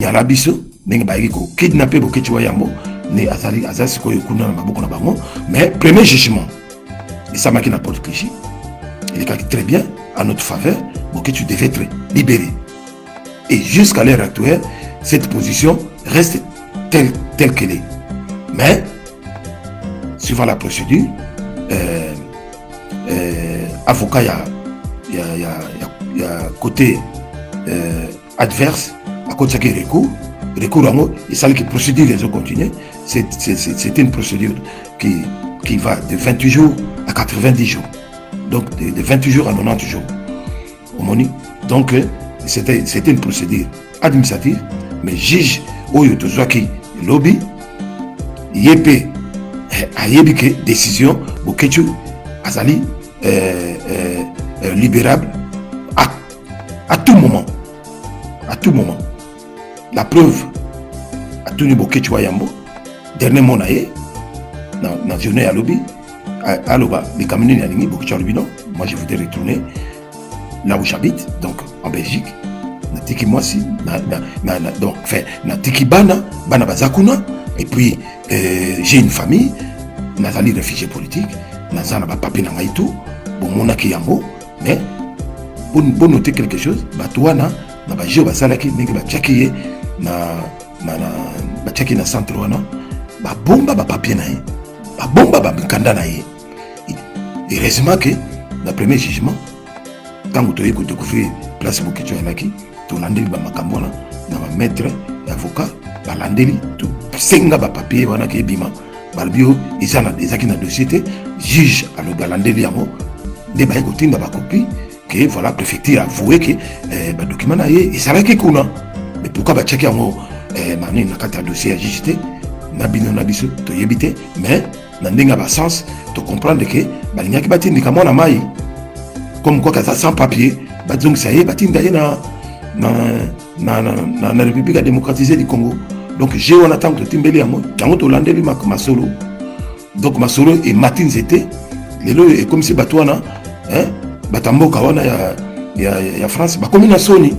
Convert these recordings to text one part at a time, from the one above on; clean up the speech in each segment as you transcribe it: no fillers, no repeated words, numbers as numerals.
nyala biso ndenge bayaki ko kidnapper Bokechi Wayambo ne azali sikoyo kuna na maboko na bango. Mais premier jugement esamaki na Porte Clichy elekaki très bien en notre faveur. Bokechi devait être libéré, et jusqu'à l'heure actuelle cette position reste telle qu'elle est. Mais suivant la procédure, avocat il y a côté adverse à côté de recours et ça qui procédure les autres continuer. C'est une procédure qui va de 28 jours à 90 jours, donc de 28 jours à 90 jours au moni. Donc c'était une procédure administrative, mais juge oyo tozwaki lobby yépé ayébike décision Bokechi azali libérable à tout moment. À tout moment. La preuve, à tout niveau Bokechi Wayambo, dernier mot naé, dans la journée à lobby, à l'oba, les camions n'aligné Bokechi Wayambo, non. Moi je voudrais retourner là où j'habite, donc en Belgique. Natiki moi si, donc, enfin, Natiki bana bazakuna, et puis j'ai une famille, nazali réfugié politique, nazana ba papi na ngai tout, bon mon akiyambo, mais pour noter quelque chose, batouana na ba jeu basalaki ndenge ba tchakiye ba tchaki na centre wana ba bomba ba papier na ye, ba bomba ba kanda na ye. Heureusement que le premier jugement, quand vous avez découvert place Bokechi Wayambo, to landeli ba makambo na ba maître avocat ba landeli to senga ba papier wana ke bima balbio ezaki na dossier te juge alo ba landeli yango nde ba kotinda ba copie que voilà préfecture avoué que ba document na ye ezalaki kuna. Mais pourquoi ba checker yango mani na kata dossier ya juge te na bino na biso to yebite, mais na ndenga ba sens to comprendre que ba linyaki batindika mwana mai comme quoi ça sans papier ba donc ça y est batinda ye na République démocratisée du Congo. Donc j'ai on attend que timbeli yango yango to landeli masolo. Donc masolo et Martin Zete lelo et comme si batwana batamboka wana ya France ba comme na soni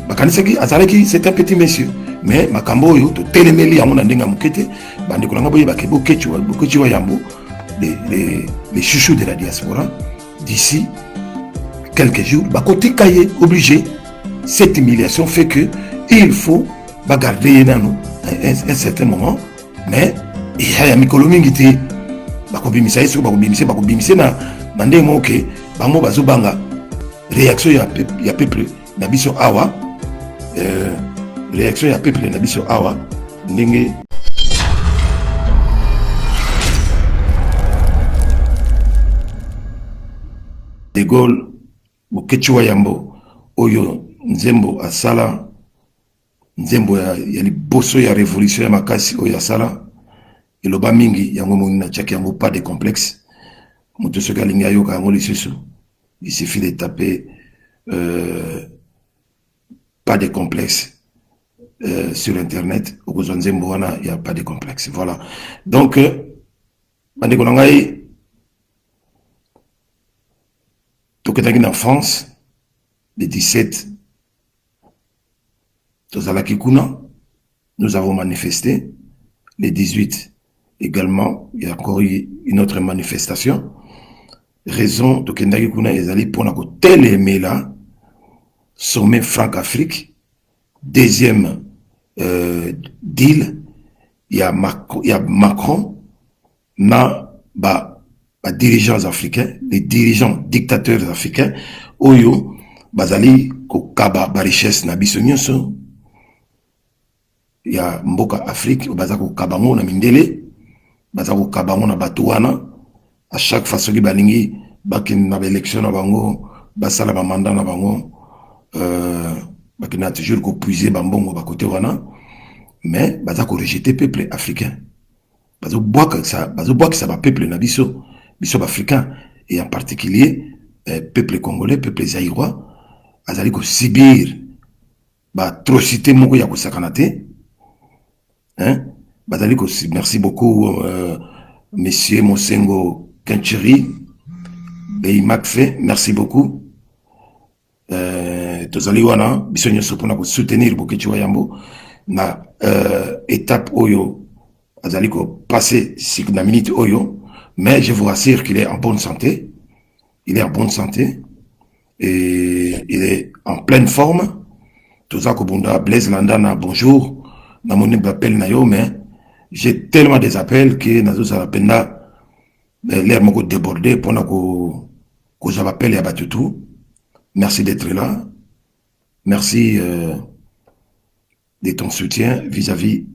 bakanisaki azalaki c'est un petit monsieur, mais makambo yo to telemeli yango na ndenga mukete bandi kolanga boye ba Bokechi Wayambo les chouchous de la diaspora d'ici quelques jours ba côté cahier obligé. Cette humiliation fait que il faut garder un certain moment, mais il y a un mikolomingi te bakobimisa yesu bakobimisa na ndemo ke bango bazobanga réaction ya peuple na biso awa, réaction ya peuple na biso awa ndenge de Gaulle Bokechi Wayambo oyo nzembo asala nzembo ya liboso ya révolution ya makasi oyo asala eloba mingi yango moni na tchaki yango pas de complexe moto soki alingi ayoka yango lisusu il suffit de taper pas de complexe sur internet okozwa nzembo wana ya pas de complexe. Voilà donc bandeko na ngai toketaki na France le 17 nous avons manifesté. Le 18 également, il y a encore eu une autre manifestation. Raison de Kendaki Kuna ezali pour na télémé là, sommet Franc-Afrique, deuxième deal, il y a Macron, na dirigeants africains, les dirigeants dictateurs africains, Oyo, bazali ko kaba ba richesse na biso nyonso ya mboka Afrique bazako kabango na mindele bazako kabango na batuana à chaque fois soki balingi bakin na élection na bango basala ba mandat na bango bakina toujours ko puiser bambongo ba côté wana, mais bazako rejeter peuple africain bazo boire que ça ba peuple na biso africain, et en particulier peuple congolais, peuple zaïrois azali ko subir ba atrocité moko ya ko sakanate. Merci beaucoup, monsieur Mosengo Kenchiri, Bey Makfe, merci beaucoup. tozali wana biso nyonso mpona soutenir Bokechi Wayambo na étape oyo azali ko passer na minute oyo, mais je vous rassure qu'il est en bonne santé. Il est en bonne santé et il est en pleine forme. Toza Kobunda, Blaise Landana, bonjour. Na mon appel na yo, mais j'ai tellement des appels que nazo sa appenda l'air moko débordé pour que j'appelle ya batutu. Merci d'être là. Merci de ton soutien vis-à-vis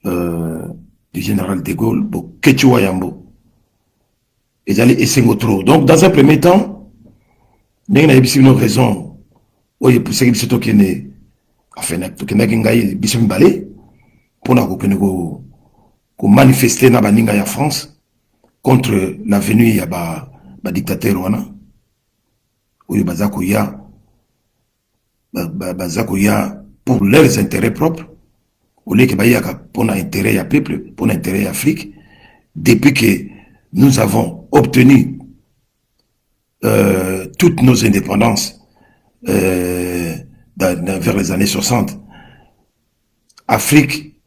du général de Gaulle, Bokechi Wayambo. Et j'allais essayer trop. Donc, dans un premier temps, nous avons une raison. Oui, pour ce qui est qui est enfin, pour manifester dans la France contre la venue de dictateur wana. Oui, bazakuya pour leurs intérêts propres. Au lieu que pour l'intérêt du peuple, pour l'intérêt de l'Afrique, depuis que nous avons obtenu toutes nos indépendances vers les années 60, Afrique,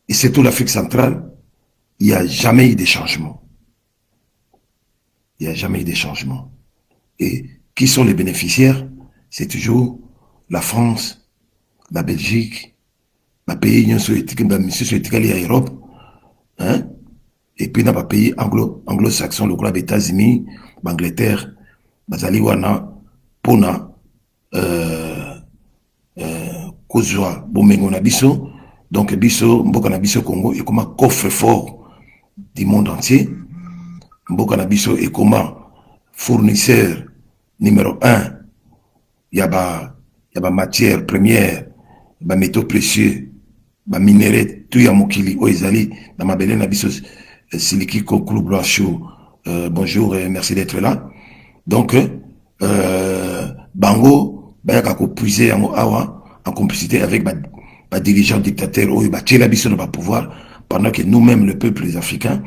et surtout l'Afrique centrale, il n'y a jamais eu de changement. Il n'y a jamais eu de changement. Et qui sont les bénéficiaires? C'est toujours la France, la Belgique, les pays l'Europe, hein? Et puis dans les pays anglo-saxons, les États-Unis, l'Angleterre, Bazaliwana, Pona, Kozwa, Bomengo Nabiso, donc Biso, Mboka Nabiso Congo, et comme un coffre-fort du monde entier. Mboka Nabiso est comme fournisseur numéro 1. Il y a des matières premières, des métaux précieux, des minéraux, tout y a Mokili, Oezali, dans ma belle Nabiso, Siliki Kokulou Blanchou, bonjour et merci d'être là. Donc, Bango, Bayaka ko puiser en complicité avec les dirigeants dictateurs, ou la biso ne va pouvoir, pendant que nous-mêmes, le peuple, les Africains,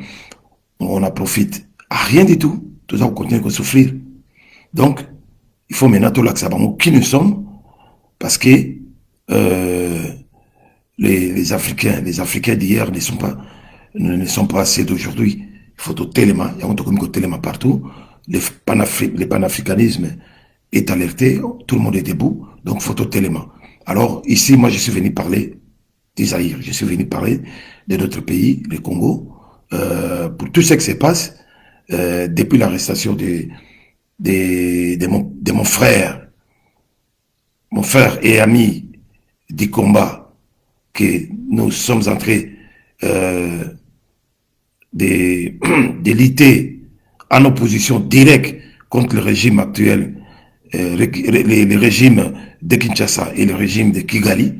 on en profite. À rien du tout. Tout ça, on continue à souffrir. Donc, il faut maintenant tout l'accès qui nous sommes, parce que les Africains d'hier ne sont pas assez d'aujourd'hui. Il faut tout téléma, il y a un téléma partout. Le panafricanisme est alerté, tout le monde est debout, donc il faut tout téléma. Alors ici, moi je suis venu parler d'Isaïr, je suis venu parler de notre pays, le Congo, pour tout ce qui se passe depuis l'arrestation de mon frère et ami du combat, que nous sommes entrés de lutter en opposition directe contre le régime actuel, le régime de Kinshasa et le régime de Kigali,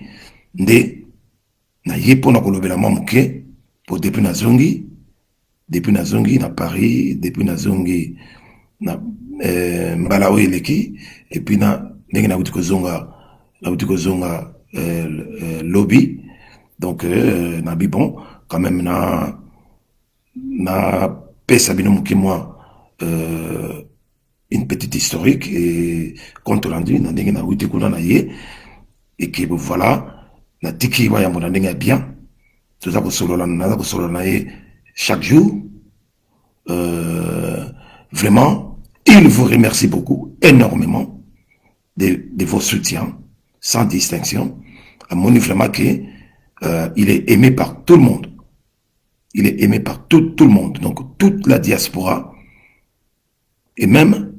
na yepona kolobela mamuke pour depuis nazongi na Paris, depuis nazongi na mbala oeleki, et puis na ndenge na buti kozonga lobby, donc na bibon quand même na pesa bino muke moi une petite historique et compte rendu na ndenge na buti kuna na ye, et que voilà na tiki wa ya mona ndenge bien tout ça ko solola na ye chaque jour. Vraiment, il vous remercie beaucoup, énormément, de vos soutiens, sans distinction. À mon avis, vraiment qu'il est aimé par tout le monde. Il est aimé par tout le monde. Donc, toute la diaspora, et même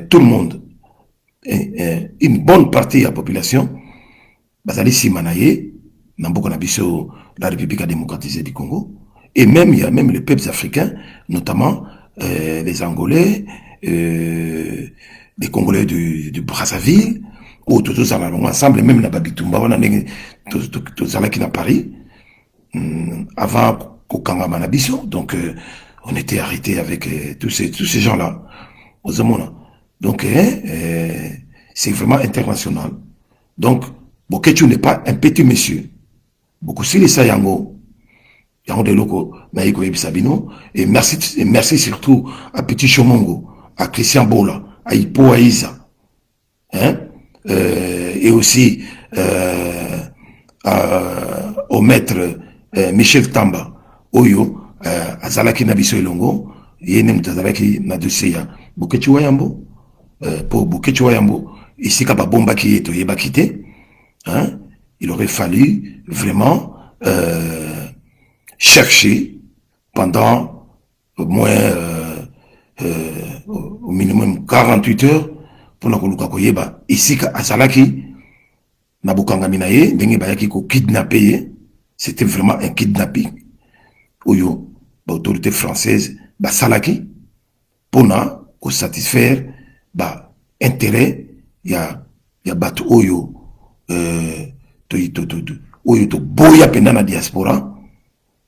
tout le monde, une bonne partie de la population, Bazali Simanaye, Namboka Nabiso, la République démocratisée du Congo, et même, il y a même les peuples africains, notamment les Angolais, les Congolais du Brazzaville, ou tous ensemble, même la Babitumba, tous allés qui à Paris, avant Kokanga Manabiso, donc on était arrêtés avec tous ces gens-là, aux Amona. Donc, c'est vraiment international. Donc, Bokechi n'est pas un petit monsieur. Beaucoup si les Sayango, et merci surtout à Petit Chomongo, à Christian Bola, à Ipo Aïza, hein, et aussi au maître Michel Tamba oyo azalaki na biso elongo yene mutazalaki na dossier ya Bokechi Wayambo pour Bokechi Wayambo ici ka babombaki yeto yebaki te, hein, il aurait fallu vraiment chercher pendant au moins au minimum 48 heures pour na koluka koyeba ici ka azalaki na bokangami na ye ndenge bayaki ko kidnapper ye. C'était vraiment un kidnapping oyo l'autorité française basalaki pona ko satisfaire ba intérêt ya bato oyo oyo to boya pena na diaspora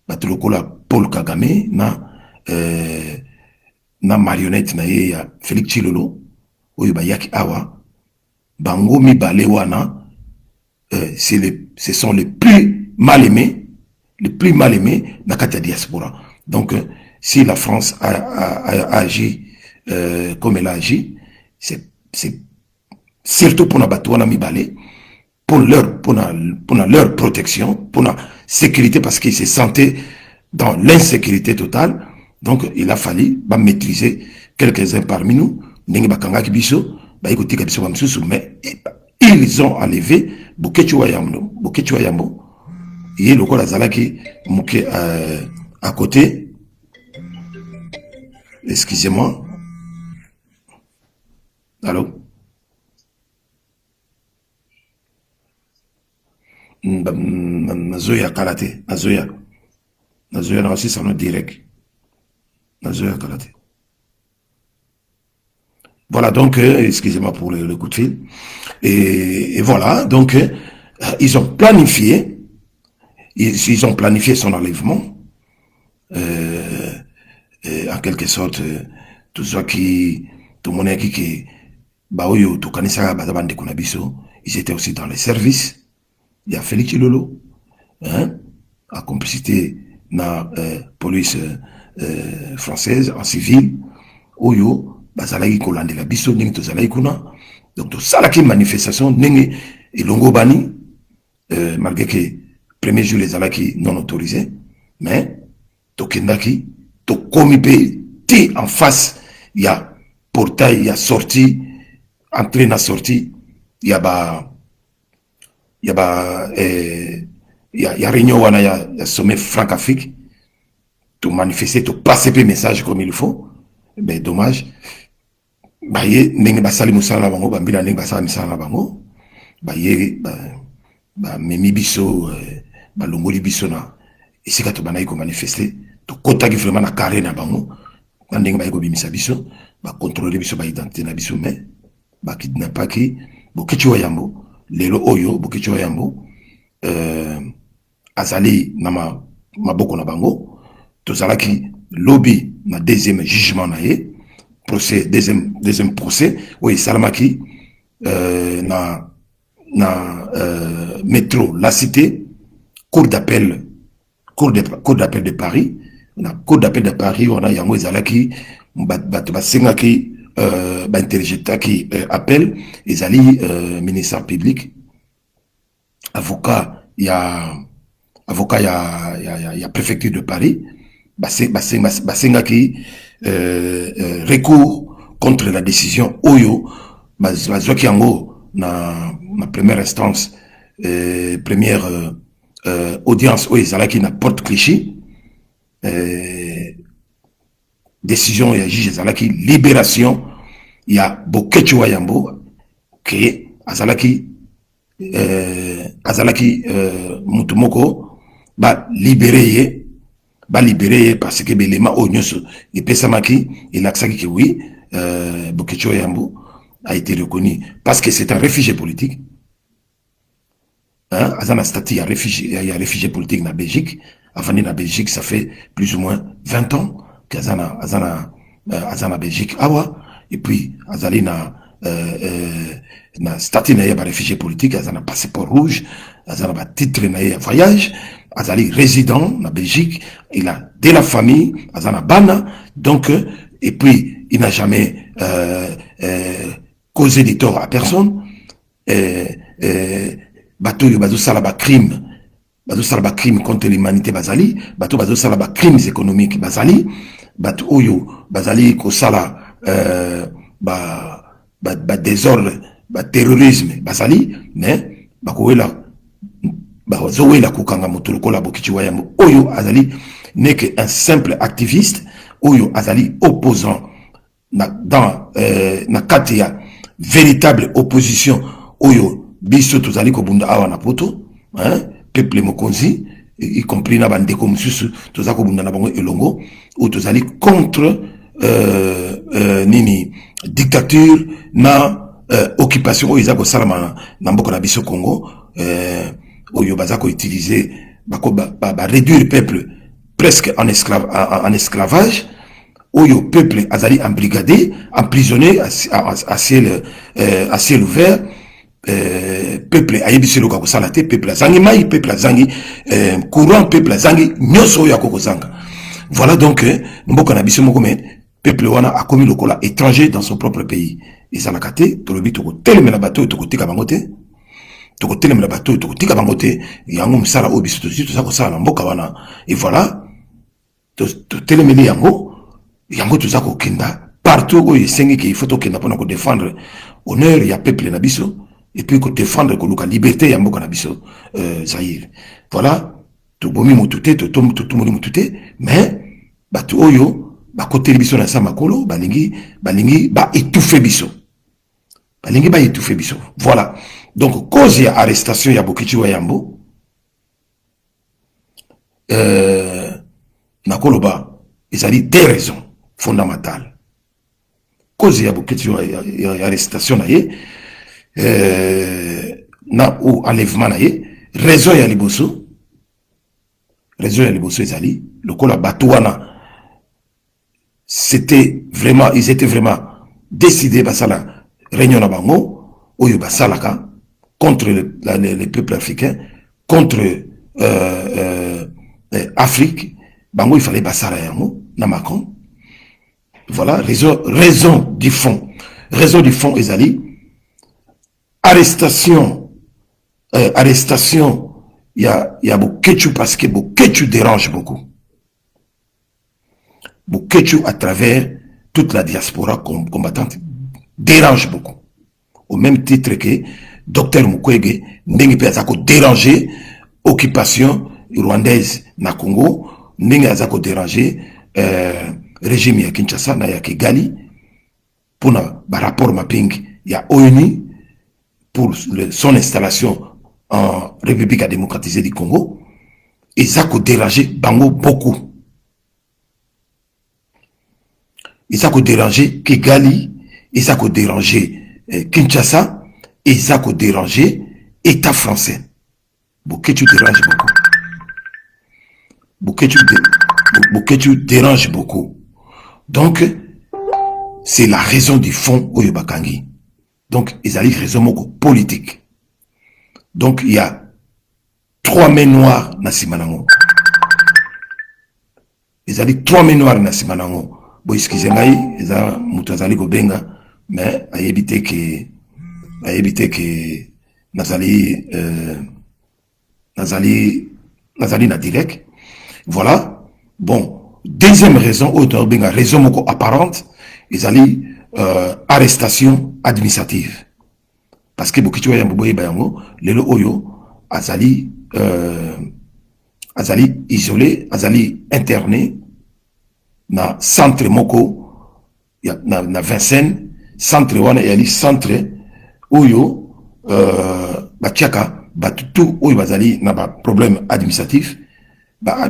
bato lokola Paul Kagame na marionnette na ye ya Félix Tshilolo oyo bayaki awa bango mibale wana ce sont les plus mal aimés dans la diaspora. Donc, si la France a agi comme elle a agi, c'est surtout pour la mibale, pour leur protection, pour la sécurité, parce qu'ils se sentaient dans l'insécurité totale. Donc, il a fallu maîtriser quelques-uns parmi nous. Mais ils ont enlevé Bokechi Wayambo. Et le corps Azalaki Mouké à côté. Excusez-moi. Allô? Nazoya Kalate. Nazoya n'a aussi son nom direct. Nazoya Kalate. Voilà, donc, excusez-moi pour le coup de fil. Et voilà, donc, ils ont planifié son enlèvement, en quelque sorte, tout ça tout le monde qui baoyo, tout kanisa bazabande kunabiso, ils étaient aussi dans les services. Il y a Félix Tshilolo, hein, en complicité na police française en civil, oyo bazalaki kolande la biso ning to zalaki kuna. Donc tout ça là qui manifestation ning et longo bani, malgré que premier jour les alaki non autorisés, mais tokendaki to komipe ti en face, il y a portail, il y a sortie, entrée na sortie, il y a réunion wana, il y a sommet franc-afrique, to manifester, to passer pe message comme il faut. Mais dommage, baye nenge basali musala bango, bambila nenge basala misala bango, baye memi biso balongoli biso na esika to banayi ko manifester to kota ki vraiment na carré na bango ndenge bayi ko bimisa biso ba contrôler biso ba identité na biso mais ba kidnappaki Bokechi Wayambo lelo oyo Bokechi Wayambo azali na maboko na bango to zalaki lobby na deuxième jugement na ye procès deuxième procès oyo salamaki na métro La Cité, cour d'appel de Paris. Na cour d'appel de Paris, on a yango ezalaki basengaki interjetaki appel ezali ministère public avocat ya préfecture de Paris basengaki recours contre la décision oyo bazwaki yango na première instance, première audience où ils allaient qui na porte Clichy, décision et juge Azalaki libération il y a Bokechi Wayambo qui Azalaki Mutumoko ba libéré parce que l'élément onyoso et pesamaki il a que oui Bokechi Wayambo a été reconnu parce que c'est un réfugié politique. Hein? Azana statut, il y a réfugié politique en Belgique. Avant la Belgique, ça fait plus ou moins 20 ans qu'Azana Belgique. Awa. Et puis, Azali na statut na réfugié politique, Azana passeport rouge, Azana titre na voyage, Azali résident en Belgique, il a de la famille, Azana bana, donc, et puis, il n'a jamais causé de tort à personne. bato oyo bazosala bacrime contre l'humanité bazali, bato bazosala bacrimes économiques bazali, bato oyo bazali kosala désordre, terrorisme bazali, mais bazowela kukanga moto lokola Bokichi Wayambo oyo azali n'est qu'un simple activiste, oyo azali opposant dans na kati ya véritable opposition oyo biso tozali kobunda awa na poto, hein, peuple mokonzi, y compris na bandeko mususu toza kobunda na bango elongo, ou tozali contre nini dictature na occupation oyo ezako salama na mboka na biso Congo, oyo bazako utiliser réduire le peuple presque en esclavage, oyo peuple azali embrigadé, emprisonné à ciel ouvert, peuple ayebisi loka kosala te, peuple azangi mai, peuple azangi courant, peuple azangi nyonso oyo akokozanga. Voilà donc mboka na biso moko me peuple wana akomi lokola étranger dans son propre pays. Ezalaka te tolobi tokotelemela bato oyo tokotika bango te, tokotelemela bato oyo tokotika bango te, yango mosala oyo biso toza kosala na mboka wana. Et voilà, totelemeli yango toza kokenda partout oyo esengi ke il faut tokenda mpona kodéfendre honneur ya peuple na biso, et puis kodéfendre koluka liberté ya mboka na biso Zaïre. Voilà, tobomi motu te, totomoli motu te, mais bato oyo bakoteli biso na sa makolo balingi étouffer biso, balingi étouffer biso. Voilà, donc cause ya arrestation ya Bokichi Wayambo nakoloba ezali des raisons fondamentales. Cause ya Bokichi ya arrestation na ye na ou enlèvement na ye, raison ya liboso ezali lokola bato wana ils étaient vraiment décidés basala réunion na bango oyo basalaka contre les peuples africains, contre Afrique, bango il fallait basala yango na Macron. Voilà, raison du fond ezali arrestation ya Bokechu, parce que Bokechu dérange beaucoup. Bokechu à travers toute la diaspora combattante dérange beaucoup. Au même titre que Dr Mukwege ndenge pe azako déranger occupation rwandaise na Congo, ndenge azako déranger régime ya Kinshasa na ya Kigali pour na rapport mapping ya ONU pour son installation en République démocratisée du Congo, et ça a dérangé bango beaucoup. Et ça a dérangé Kigali, et ça a dérangé Kinshasa, et ça a dérangé État français. Bokechu dérange beaucoup. Bokechu dérange beaucoup. Donc, c'est la raison du fond au Yobakangi. Donc, ils allaient raison politique. Donc, il y a 3 mains noires na Simanango. Ils allaient 3 mains noires na Simanango. Bon, excusez-moi, ils ont moutazali gobenga, mais à éviter que Nazali na direct. Voilà. Bon, deuxième raison, autre raison moko apparente, ils allaient arrestation administrative. Parce que Bokichi Wayambo boye bayango, lelo oyo azali isolé, azali interné na centre moko na Vincennes, centre wana yali centre oyo batiaka batutu oyo bazali na ba problème administratif,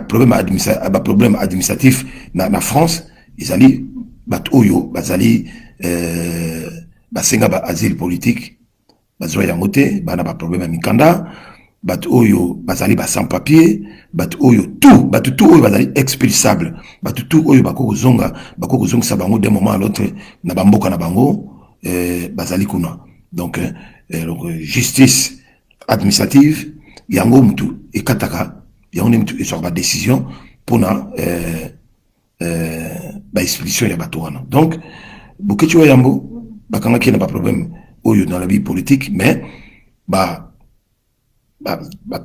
problème administratif na France, izali bat oyo bazali basenga ba asile politique bazwa yango te, bana ba problème ya mikanda, bat oyo bazali ba sans papier, bat oyo tout oyo bazali expulsable, bat tout oyo bakozonga sa bango d'un moment à l'autre na bamboka na bango bazali kuna. Donc justice administrative yango mutu ekataka, yango mutu eswa ba décision pona ba expulsion ya bato wana. Donc Bokechi Wayambo bakanga ki na ba problème oyo dans la vie politique, mais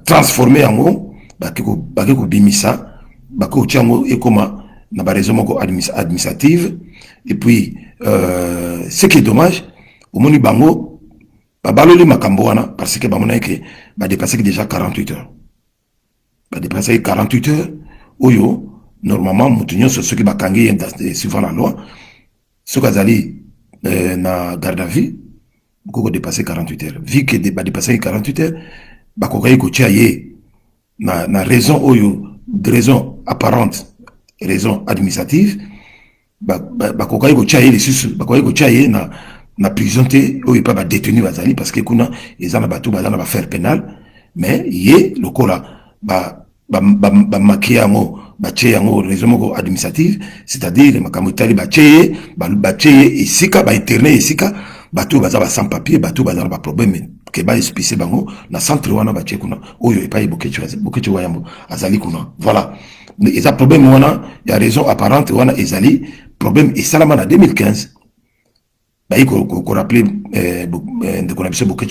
transformer en haut, ko bimisa, ko tiango et comment na ba raison administrative. Et puis ce qui est dommage, au moni bango baloli makambo wana parce que bamona que dépassé déjà 48 heures. Dépassé 48 heures oyo normalement mutunyo ce qui bakangi suivant la loi ce kazali na garde à vue beaucoup dépassé 48 heures. Vu que dépassé 48 heures bakokai ko tiaye na raison oyo de raison apparente raison administrative bakokai ko tiaye les sus bakokai ko tiaye na prison te oyo pas détenu bazali parce que kuna ezana batu bazana ba faire pénal mais yé lokola maquiller yango batie yango raison moko administrative c'est-à-dire makambo itali batie esika ba internet esika bato baza ba sans papier bato baza ba problème ke ba espécier bango na centre wana batie kuna oyo epai bokechi wayambo azali kuna voilà eza problème wana ya raison apparente wana ezali problème esalama na 2015 il faut rappeler de qu'on a vu beaucoup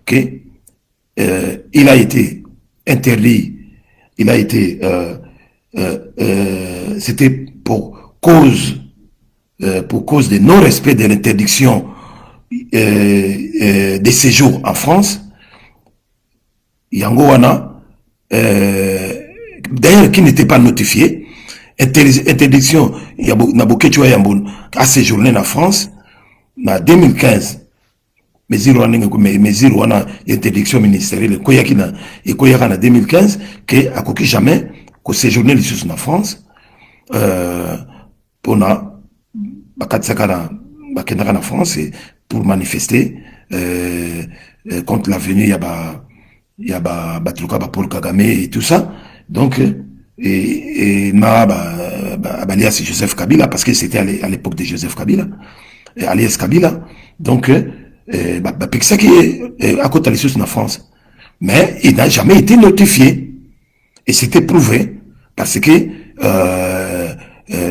que il a été interdit, il a été c'était pour cause de non-respect de l'interdiction des séjours en France. Yangowana, d'ailleurs qui n'était pas notifié, interdiction à séjourner en France. En 2015, mesure wana interdiction ministérielle koyaki na 2015 que akoki jamais ko séjourner les sous en France pour na bakatsaka na bakendaka na France pour manifester contre la venue ya batruka ba Paul Kagame et tout ça. Donc et na alias Joseph Kabila parce que c'était à l'époque de Joseph Kabila. Alias Kabila, donc ça qui est à côté de la en France, mais il n'a jamais été notifié et c'était prouvé parce que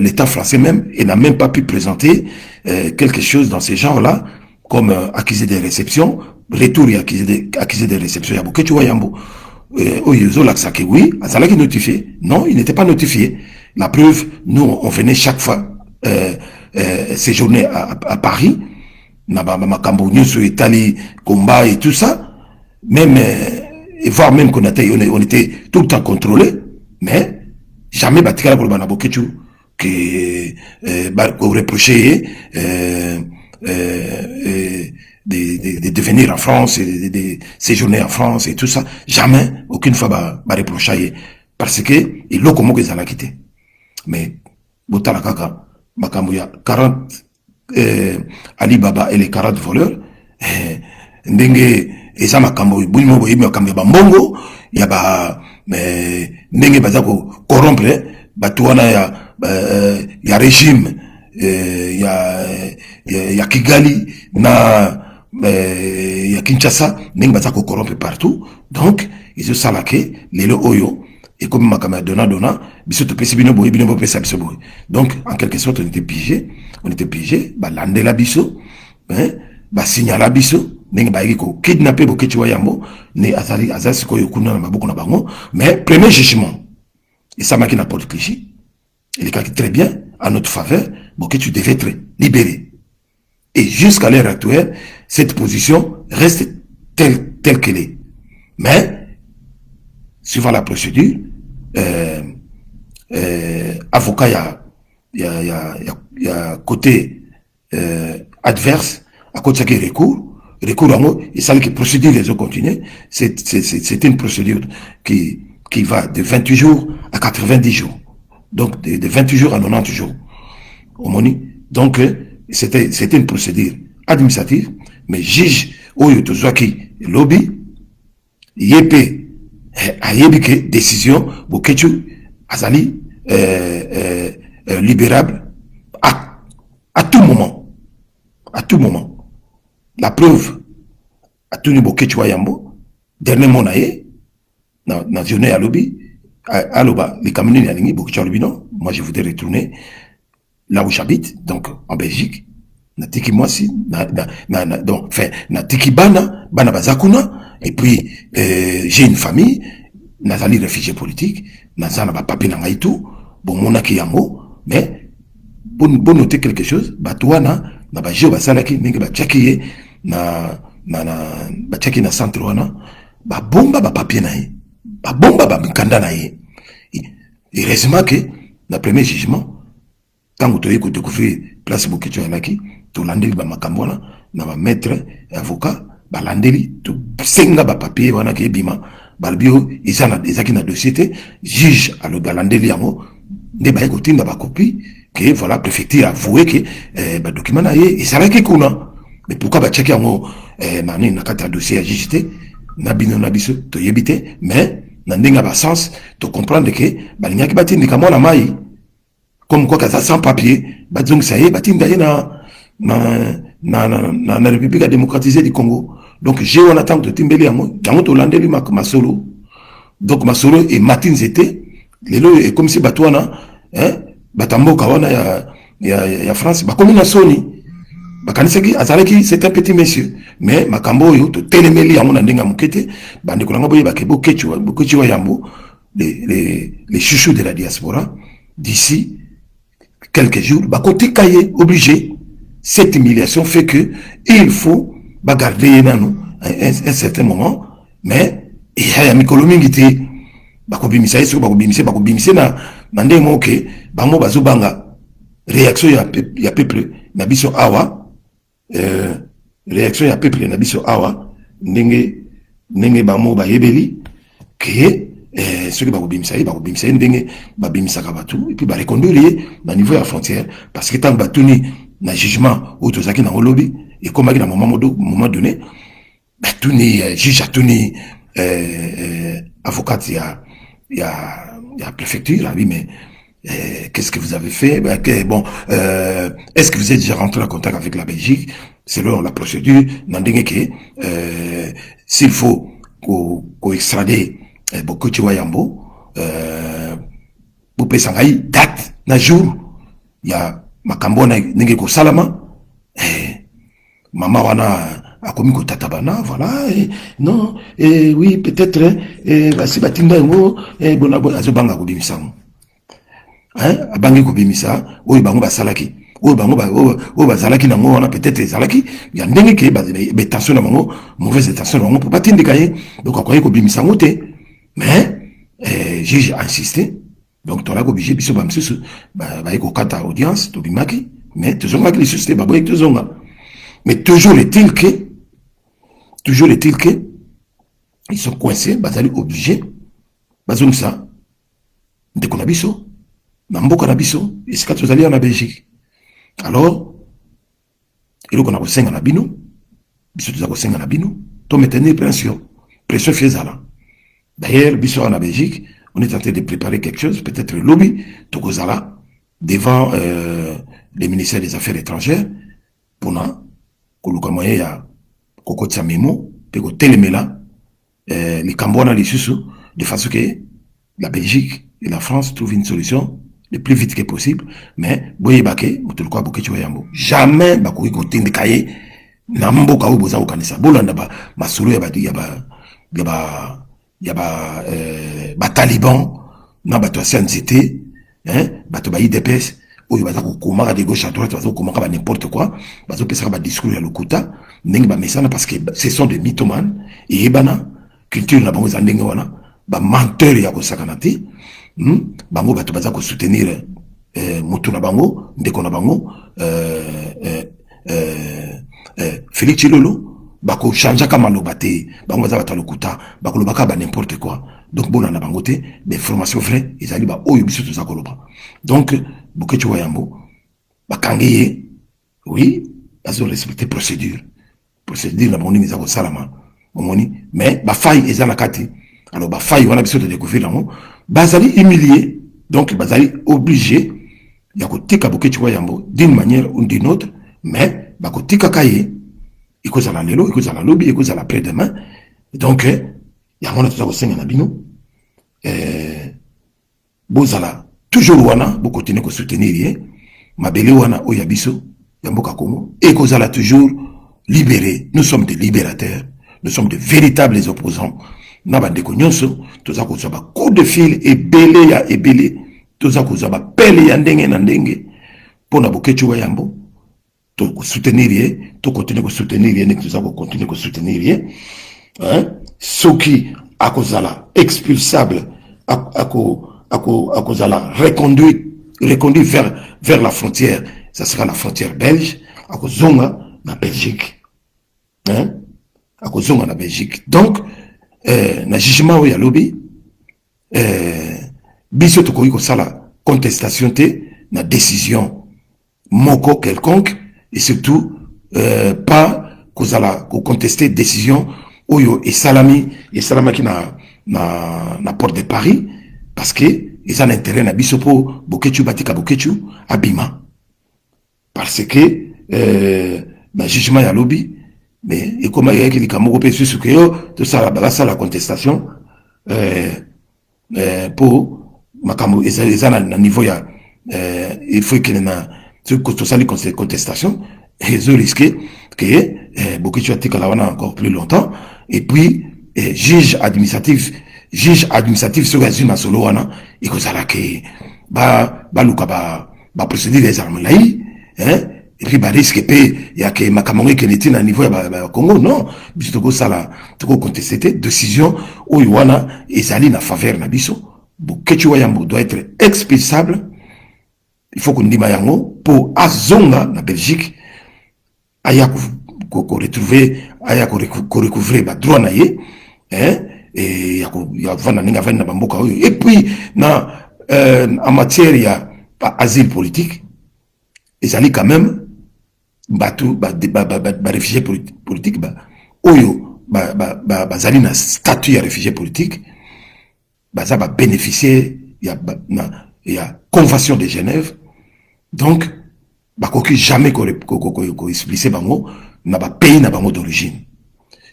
l'État français même il n'a même pas pu présenter quelque chose dans ces genres-là comme accusé de réception, retour et accusé de réception. Il y a beaucoup de Yambo. Oui, Azala qui notifié. Non, il n'était pas notifié. La preuve, nous on venait chaque fois. Séjourner à Paris, Makambo sur Italie, combat et tout ça, même, et voire même qu'on était tout le temps contrôlé, mais jamais Batikala pour Banabokechu, qu'on reprochait de venir en France, de séjourner en France et tout ça, jamais, aucune fois reproché, parce que il l'a comme qu'ils allaient quitter. Mais, Botala Kaka, Makamouya, 40 Alibaba et les 40 voleurs, Ndenge, et ça Makambo, Bouimo, Makambo, Bambongo, Yaba, Ndenge Bazako, corrompre, Batouana, ya régime, ya Kigali, ya Kinshasa, Ndenge Bazako corrompre partout, donc, ils se salaké, les Oyo, et comme ma caméra donna, donc en quelque sorte on était piégé, lande la biso, signa la biso, kidnappé bokechi wayambo, ne azali ko yokuna na maboko na bango, mais premier jugement, et ça m'a qui n'apporte cliché, il est très bien, à notre faveur, bokechi devait être libéré. Et jusqu'à l'heure actuelle, cette position reste telle qu'elle est. Mais, suivant la procédure, avocat, il y a côté adverse, à côté de recours, et ça qui procédure les autres continuer, c'est une procédure qui va de 28 jours à 90 jours. Donc, de 28 jours à 90 jours. Au moni. Donc, c'était une procédure administrative, mais juge, Oyo Tozwaki, lobby, yépé, ayébike décision bokechu azali libérable à tout moment la preuve à tout niveau bokechu wayambo dernier monaye na journée à lobby aloba les camions yalingi bokechu lobby non moi je voudrais retourner là où j'habite donc en Belgique na tiki mwasi donc enfin na tiki bana bazakuna et puis j'ai une famille nazali réfugié politique nazana ba papier na ngai tout bon monaki yango mais bon noter quelque chose batwana na ba jeu basalaki ndenge ba tchakiye na ba tchaki na centre wana ba bomba ba papier na ye ba bomba ba mikanda na ye heureusement que na premier jugement tant que tu découvrir place Bokecho Yalaki to landeli ba makambo na ba maître avocat ba landeli to senga ba papier wana ke bima balbio izana ezaki na dossier te juge alo ba landeli yango nde ba ko tinda ba copie que voilà préfecture avoué que ba document na ye ezalaki kuna mais pourquoi ba checker yango nani na kata dossier ya juge te na bino na biso to yebite mais na ndenga ba sens to comprendre que ba lingaki batindi ka mwana mai comme quoi ça sans papier bazong ça y est batinda ye na République démocratisée du Congo. Donc j'ai on attend de timbeli yango to landeli masolo. Donc masolo et Martin Zete lelo et comme si batwana batamboka wana ya France ba comme na Sony bakanisaki azalaki c'est un petit monsieur mais makambo yo to telemeli yango na ndenga mukete bande kolanga boye bakebo kechiwa yambo les chouchous de la diaspora d'ici quelques jours, côté cahier obligé. Cette humiliation fait que il faut garder un certain moment, mais il y a un micolomingi qui réaction ya peuple na biso awa réaction ya peuple na biso awa ndenge bamo ba yebeli que ceux qui bakobimisa ndenge babimisaka batu et puis ba reconduire na niveau ya frontière parce que tant batuni na jugement ou tozaki na lobby et comme à un moment donné batuni juge atuni avocate ya préfecture oui mais qu'est-ce que vous avez fait? Bon, est-ce que vous êtes déjà rentré en contact avec la Belgique? Selon la procédure, s'il faut qu'on extrader Bokechi Wayambo, vous pouvez date, na jour, il y a Makambo Nenge ko Salama, Mama Wana a commis ko Tatabana, voilà, non, oui, peut-être, si Batinda Ngo, Bonabo Azobanga ko Bimisango. Abangi ko bimisa oyo bango basalaki oyo bango bazalaki nango wana peut-être ezalaki ya ndenge ke tension na bango mauvaise tension na bango pour batindika ye donc akoyi ko bimisa ngote mais juge a insisté donc tola ko obligé biso bamsusu ba ko kata audience to bimaki mais tozonga ki société ba boye tozonga mais toujours est-il que ils sont coincés bazali obligés bazonga ça de konabiso Namboka na biso, esika tozali en Belgique. Alors, il y a ko senga na bino, biso toza ko senga na bino, to maintenir pression faisala. D'ailleurs, biso en Belgique, on est en train de préparer quelque chose, peut-être le lobby, tokozala devant le ministère des Affaires étrangères pour na koluka moyen ya kokotsa memo pe ko telemela les Cambona les susu de façon que la Belgique et la France trouvent une solution le plus vite que possible, mais boye bake mutulukwa Bokechi Wayambo jamais bakoki kotindika ye na mboka oyo boza kokanisa bolanda ba masolo ya ba taliban na bato ya CNCT bato ba IDPS oyo baza kokomaka de gauche à droite baza kokomaka ba n'importe quoi bazo pesaka ba discours ya lokuta ndenge ba mesana parce que ce sont des mythomanes et yebana culture na bango za ndenge wana ba menteur ya kosakana te bango bato baza ko soutenir mutu na bango ndeko na bango Félix Chilolo bako chanja kama loba te bango baza bata lokuta bako lobaka ba n'importe quoi donc bona na bango te des formations vraies ezali ba oyo biso toza koloba donc Bokechi Wayambo bakangiye oui bazo respecter procédure na bango ni za ko salama omoni mais ba faille ezana kati alors ba faille wana biso de découvrir là bazali humilié donc bazali obligé ya kotika Bokechi Wayambo d'une manière ou d'une autre mais bakotika kaye ikozala lelo ikozala lobby ikozala après demain donc ya mona toza kosenga na bino bozala toujours wana bo continuer ko soutenir ye mabele wana oya biso Yamboka Congo, et qu'on a toujours libéré. Nous sommes des libérateurs, nous sommes de véritables opposants. Nabande Konyonso, tous à cause de coup de fil, et belé ya et belé, tous à cause de pelle yandenge nandenge, pour Nabokechu Wayambo, tout soutenir, tout continuer à soutenir, et tout à continuer à soutenir, hein, ceux qui, à cause de la expulsable, à cause de la reconduit vers la frontière, ça sera la frontière belge, à cause de la Belgique. Hein? À cause de la Belgique. Donc, na jugement où il y a lobby, biso tokoki kosala contestation te, na décision moko quelconque, et surtout, pas kozala contester décision oyo et salami qui na porte de Paris, parce que ils ont intérêt na biso po bokechu batika bokechu abima, parce que na jugement ya lobby, mais et comment il y a qui kamoko pe sur que yo tout ça la contestation pour makambo ils na niveau ya il faut que na tout ça les contestation ils ont risqué que bokechu atika la wana encore plus longtemps, et puis juge administratif sur la zone solo wana et que ça là que ba luka ba procéder des armes là, hein, et puis ba risque pe ya que makamongé que n'était na niveau ya Congo, non biso ko sala to contester décision o wana ezali na faveur na biso. Bokechu Wayambo doit être expulsable, il faut qu'on dima yango pour azonga na Belgique aya ko retrouver aya ko recouvrer ba droit na ye, hein, et ya vana ninga vana na bamboka oyo, et puis na en matière ya asile politique ezali quand même batu ba réfugié politique ba oyo ba zali na statut ya réfugié politique baza ba bénéficier ya convention de Genève, donc bakoki jamais ko expliquer bango na ba pays na bango d'origine.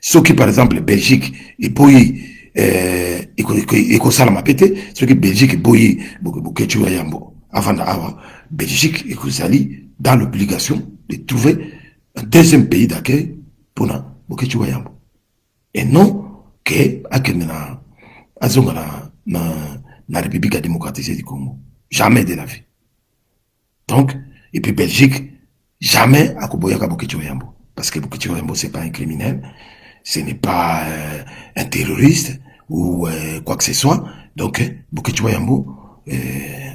Ceux qui par exemple Belgique et boyi et ko sala mapete, ceux qui Belgique boyi Bokechu Wayambo avant d'avoir Belgique et Kozali dans l'obligation de trouver un deuxième pays d'accueil pour Bokechu Wayambo, et non que akemena azonga na République démocratique du Congo, jamais de la vie. Donc, et puis Belgique jamais à Koboyaka Bokechu Wayambo, parce que Bokechu Wayambo c'est pas un criminel, ce n'est pas un terroriste ou quoi que ce soit. Donc Bokechu Wayambo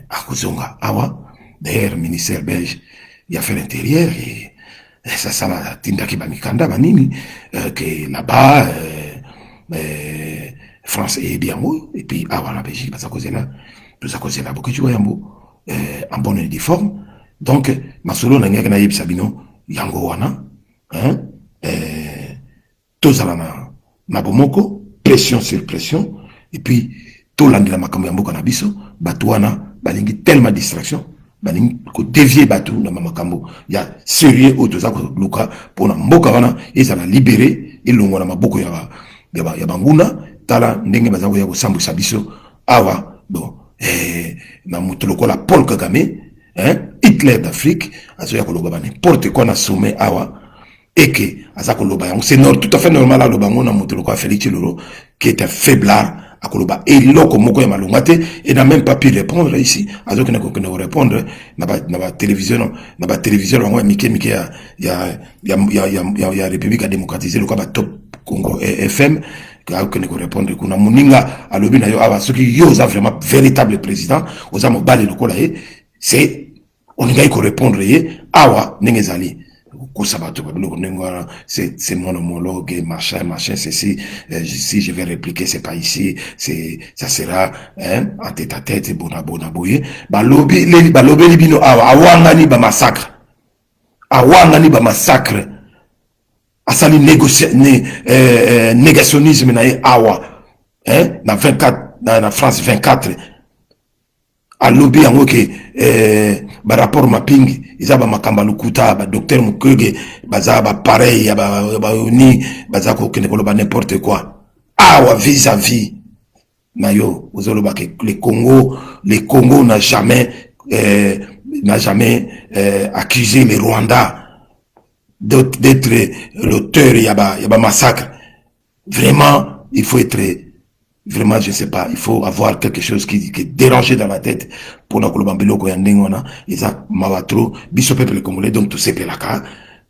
à Kozonga awa, d'ailleurs le ministère belge des Affaires intérieures, et ça la tindaki bamikanda banini que là-bas France est bien haut, et puis awa la Belgique parce que là Bokechu Wayambo en bonne et due forme. Donc masolo na ngaka na yebisa bino yango wana, hein, tozala na bomoko, pression sur pression, et puis tout l'andela makambo ya mboka na biso batu wana balingi tellement distraction balingi ko dévier batu na makambo ya sérieux otoza ko luka pona mboka wana ezala libéré elongo na maboko ya banguna tala ndenge baza ko ya kosambusa biso awa. Bon na mutu lokola Paul Kagame, hein, Hitler d'Afrique azoya ko loba n'importe quoi na sommet awa, et que c'est tout à fait normal à l'obango na mutu lokola Félix Tshilolo qui est un faiblard à Koloba et loko moko ya malongate, et n'a même pas pu répondre ici azoka na ko répondre na télévision wango ya mike ya République démocratique lokola ba Top Congo FM que ne répondre kuna muninga alobi na yo aba soki yo za vraiment véritable président oza mobali lokola ye, c'est on y ko répondre ye awa nengezali c'est mon homologue, machin, ceci, si je vais répliquer, c'est pas ici, ça sera, hein, en tête à tête, bonaboye. Balobi libino, awangani ba massacre. Awangani ba massacre. Asali négationnisme na awa, hein, na 24, na France 24. Alobi yango ke ba rapport mapping izaba makamba lukuta ba docteur Mukwege baza ba pareil ba uni baza ko kene ko ba n'importe quoi awa vis-à-vis na yo ozoloba ke le Congo n'a jamais accusé le Rwanda d'être l'auteur, il y a massacre. Vraiment, il faut être, vraiment, je sais pas, il faut avoir quelque chose qui est dérangé dans la tête pour la Kolobambelo Koyandengona, ils ont Mavatro, Biso peuple congolais, donc tout c'est Pelaka,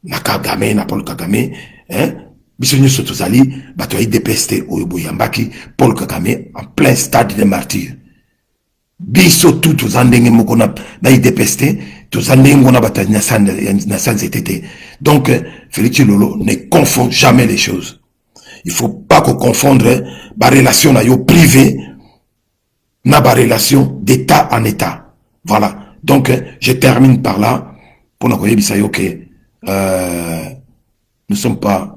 Naka Game, Napol Kagame, hein, Biso Nyuso Tozali, Batoyi dépesté, Oyoboyambaki, Paul Kagame, en plein stade de martyrs. Biso tout Tozandenge Mokona, Naï dépesté, Tozandengona Bataille Nassan Zétété. Donc, Félix Lolo ne confond jamais les choses. Il faut pas qu'on confondre la relation privée na la relation d'état en état. Voilà. Donc, je termine par là pour nous dire que nous ne sommes pas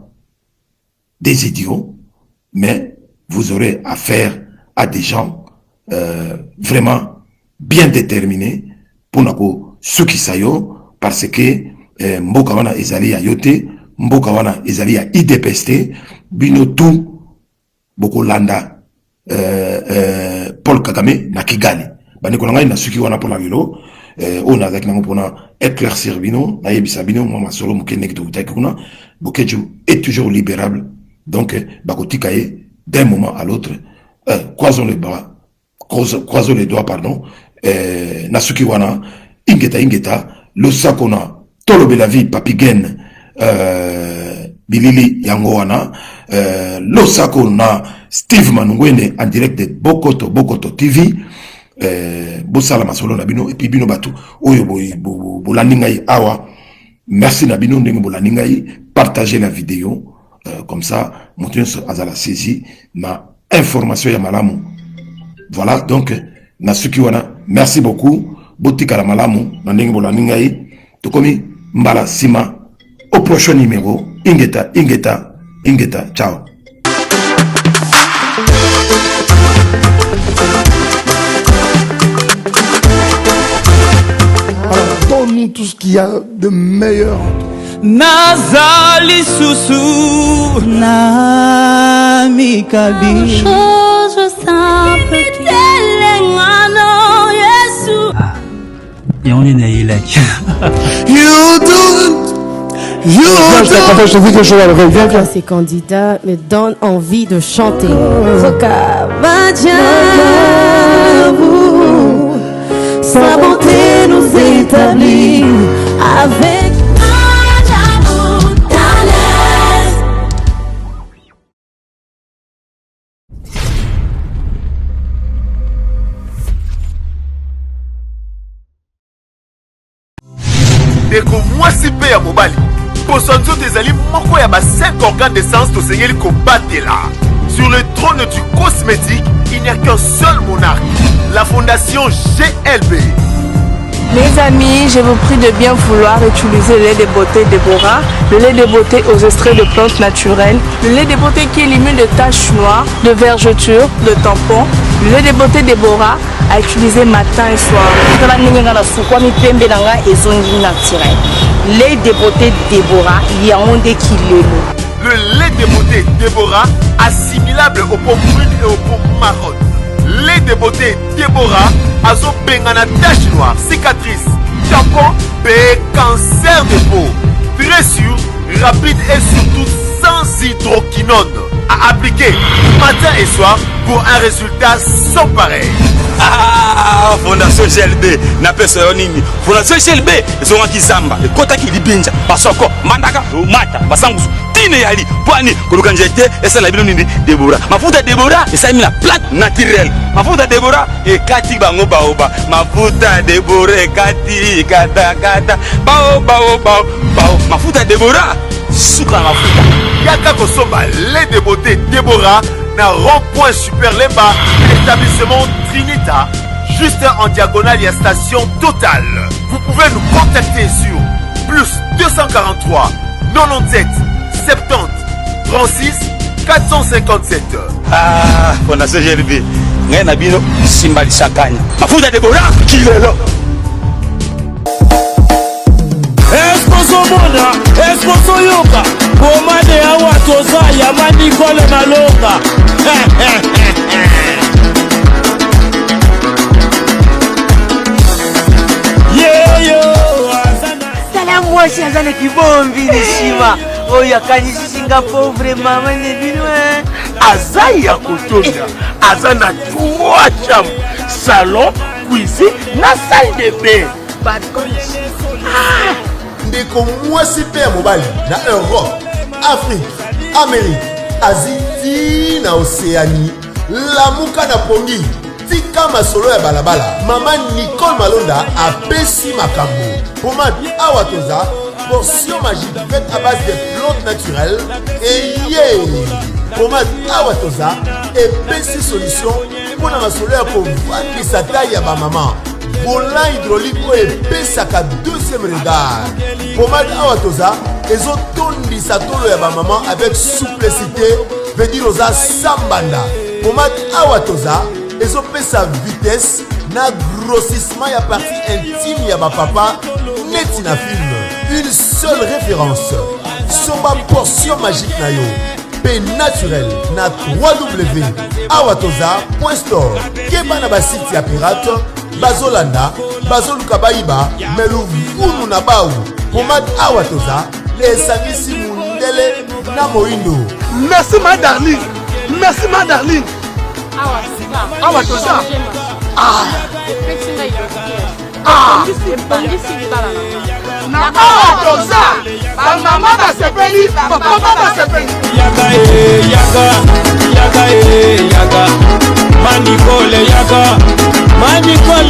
des idiots, mais vous aurez affaire à des gens vraiment bien déterminés pour nous sukisayo parce que mboka wana ezali ya yote, mboka wana ezali ya IDPST, bino tout boko landa Paul Kagame na Kigali. Bani kolanga na suki wana pour la vilo, on a nango pona éclaircir bino, na yebisa bino mama solo mukene ki to kuna, bokeju est toujours libérable. Donc bakotika ye d'un moment à l'autre, croisons les bras, croisons les doigts pardon, na suki wana ingeta lo sakona tolobe la vie papigen Bilili yango wana losako na Steve Manungwene en direct de Bokoto TV bosala masolo na bino et puis bino batu oyo bolandingai awa merci na bino ndenge bolandingai partagez la vidéo comme ça moto azala saisi na information ya malamu. Voilà donc na suki wana merci beaucoup botika la malamu na ndenge bolandingai tokomi mbala sima au prochain numéro. Ingeta, ciao. Alors, donne-nous tout ce qu'il y a de meilleur. Nazali Susu Namikabi. Chose simple qui Telengano Yesu. Et on est né là. You do. Je te dis que je vais reviens. Ces candidats me donnent envie de chanter. Sa bonté nous établit avec Deko mwasi pe ya mobali Posanzo tezali moko ya ba 5 organes d'essence to sengeli combattre là. Sur le trône du cosmétique, il n'y a qu'un seul monarque, la fondation GLB. Mes amis, je vous prie de bien vouloir utiliser le lait de beauté Déborah, le lait de beauté aux extraits de plantes naturelles, le lait de beauté qui élimine les taches noires, de vergetures, de tampons, le lait de beauté Déborah à utiliser matin et soir. Lait de beauté Déborah, il y a un des kilos. Le lait de beauté Déborah, assimilable aux pommes brunes et aux pommes marronnes. Lait de beauté Déborah, azo bengana tache noire, cicatrice, tampon, cancer de peau. Très sûr, rapide et surtout sans hydroquinone. À appliquer matin et soir pour un résultat sans pareil. Ah, Fondation GLB, na pesa yonini. Fondation GLB, zonga kizamba, kota kilibinja, basoko, mandaka, mata, basangusu, tine yali, poani, kuluka njete, esa la bino nini, Déborah. Mafuta Déborah, esa mina plante naturelle. Mafuta Déborah, ekati bango baoba. Mafuta Déborah, ekati, kata, bao. Mafuta Déborah, suka mafuta. Yaka Kosomba, lait de beauté Déborah, na rond-point Super Lemba, établissement Trinita, juste en diagonale, il y a station Total. Vous pouvez nous contacter sur plus 243 97 70 36 457. Ah, Fondation GLB, ngai na bino simbali sakanya. Mafuta Déborah, kilelo. Esposo mona, esposo yoka. Bomade ya watu zaya mani kole na longa. Salamu mwasi aza na kibombi lisima oyo akanisisinga pauvre mama nebinwe aza ya kotonda aza na 3 chambres salon cuisine na salle de bain ndeko mwasi mpe ya mobali na Europe, Afrique, Amérique, Asie ti na Océanie lamuka na pongi tika masolo ya balabala mama Nicole Malonda apesi makambo pomade awa toza portion magique faite à base de plantes naturelles et pomade awa toza epesi solution mpona masolo ya kovandisa tai ya bamama volant hydraulique oyo epesaka deuxième regard pomade awa toza ezotondisa tolo ya bamama avec souplicité veut dire oza sambanda pomade awa toza ezopesa vitesse na grossissement ya partie intime ya bapapa neti na film une seule référence somba portion magique na yo pe naturel na www.awatoza.store keba na basite ya pirate bazolanda bazoluka bayiba meluvunu na bawu pomade awatoza esangisi mundele na moindo. Merci ma darling. Merci ma darling. Awatoza. Na awatoza. Mama basepeli, papa basepeli. Yaga Manicole yaga Manicole